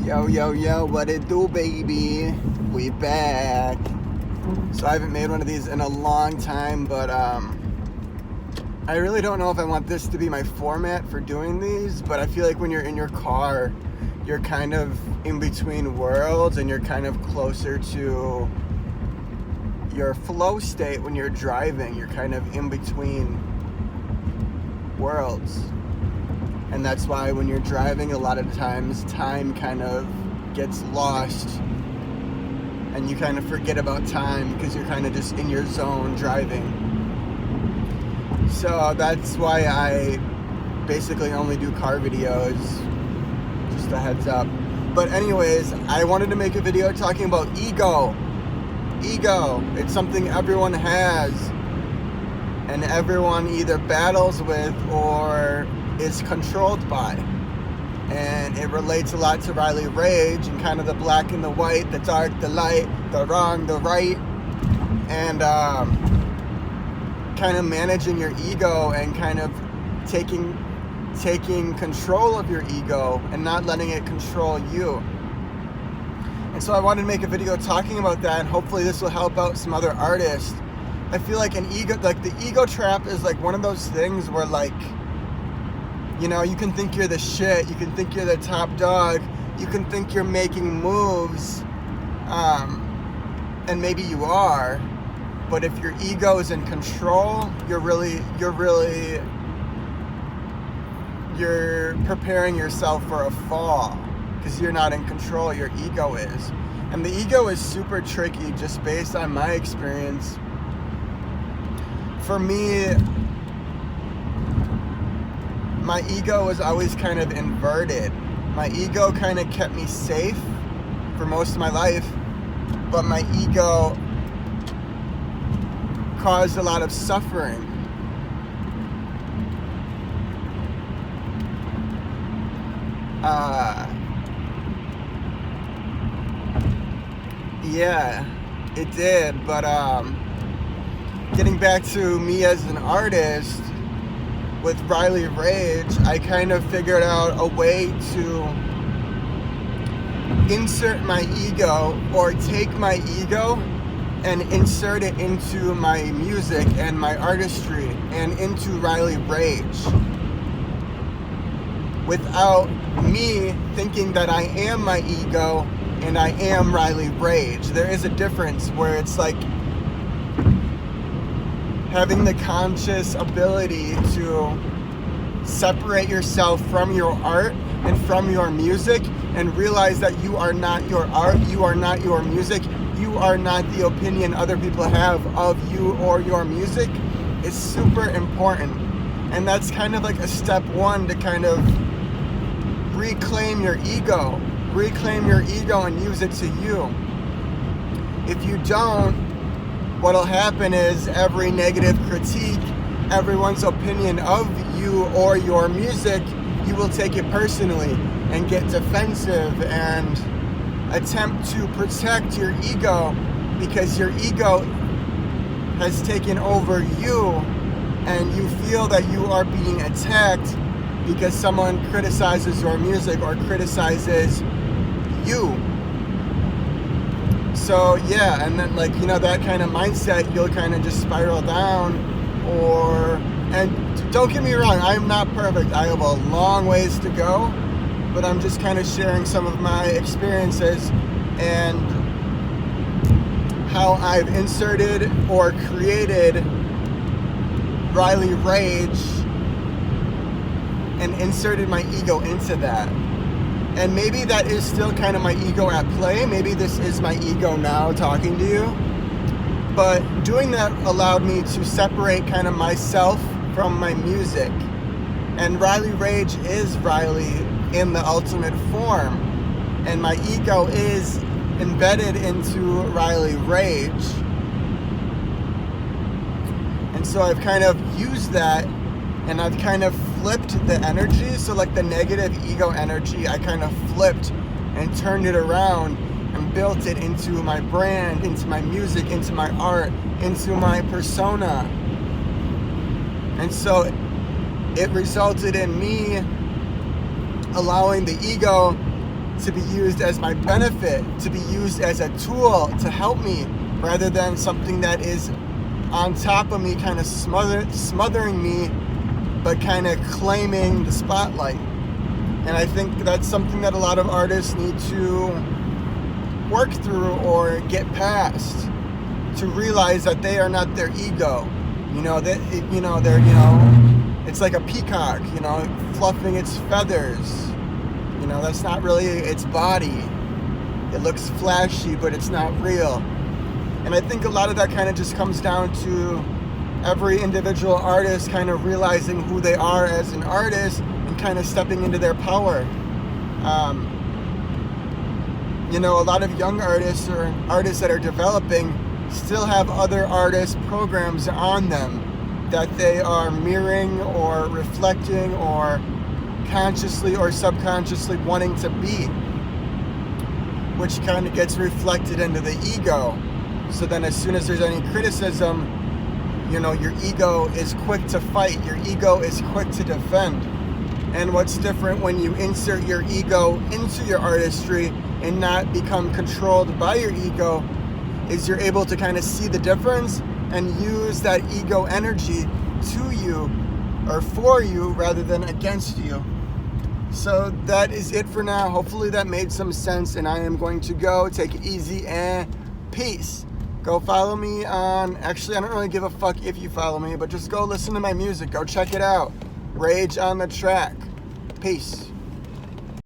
Yo, yo, yo, what it do, baby? We back. So I haven't made one of these in a long time, but I really don't know if I want this to be my format for doing these, but I feel like when you're in your car, you're kind of in between worlds and you're kind of closer to your flow state when you're driving. You're kind of in between worlds. And that's why when you're driving, a lot of times time kind of gets lost and you kind of forget about time because you're kind of just in your zone driving. So that's why I basically only do car videos, just a heads up. But anyways, I wanted to make a video talking about ego. Ego, it's something everyone has and everyone either battles with or is controlled by, and it relates a lot to Riley Rage and kind of the black and the white, the dark, the light, the wrong, the right, and kind of managing your ego and kind of taking control of your ego and not letting it control you. And so I wanted to make a video talking about that, and hopefully this will help out some other artists. I feel like the ego trap is like one of those things where, like, you know, you can think you're the shit, you can think you're the top dog, you can think you're making moves, and maybe you are, but if your ego is in control, you're preparing yourself for a fall, because you're not in control, your ego is. And the ego is super tricky, just based on my experience. For me, my ego was always kind of inverted. My ego kind of kept me safe for most of my life, but my ego caused a lot of suffering. Yeah, it did, but getting back to me as an artist, with Riley Rage, I kind of figured out a way to insert my ego, or take my ego and insert it into my music and my artistry and into Riley Rage, without me thinking that I am my ego and I am Riley Rage. There is a difference where it's like having the conscious ability to separate yourself from your art and from your music, and realize that you are not your art, you are not your music, you are not the opinion other people have of you or your music, is super important. And that's kind of like a step one to kind of reclaim your ego and use it to you. If you don't, what'll happen is every negative critique, everyone's opinion of you or your music, you will take it personally and get defensive and attempt to protect your ego, because your ego has taken over you and you feel that you are being attacked because someone criticizes your music or criticizes you. So yeah, and then, like, you know, that kind of mindset, you'll kind of just spiral down. And don't get me wrong, I'm not perfect. I have a long ways to go, but I'm just kind of sharing some of my experiences and how I've inserted or created Riley Rage and inserted my ego into that. And maybe that is still kind of my ego at play. Maybe this is my ego now talking to you. But doing that allowed me to separate kind of myself from my music. And Riley Rage is Riley in the ultimate form. And my ego is embedded into Riley Rage. And so I've kind of used that, and I've kind of flipped the energy. So like the negative ego energy, I kind of flipped and turned it around and built it into my brand, into my music, into my art, into my persona. And so it resulted in me allowing the ego to be used as my benefit, to be used as a tool to help me, rather than something that is on top of me, kind of smothering me, but kind of claiming the spotlight. And I think that's something that a lot of artists need to work through or get past, to realize that they are not their ego. It's like a peacock, fluffing its feathers. That's not really its body. It looks flashy, but it's not real. And I think a lot of that kind of just comes down to every individual artist kind of realizing who they are as an artist and kind of stepping into their power. A lot of young artists or artists that are developing still have other artists' programs on them that they are mirroring or reflecting or consciously or subconsciously wanting to be, which kind of gets reflected into the ego. So then as soon as there's any criticism, your ego is quick to fight, your ego is quick to defend. And what's different when you insert your ego into your artistry and not become controlled by your ego is you're able to kind of see the difference and use that ego energy to you or for you rather than against you. So that is it for now. Hopefully that made some sense, and I am going to go. Take it easy and peace. Go follow me on, actually I don't really give a fuck if you follow me, but just go listen to my music. Go check it out. Rage on the Track. Peace.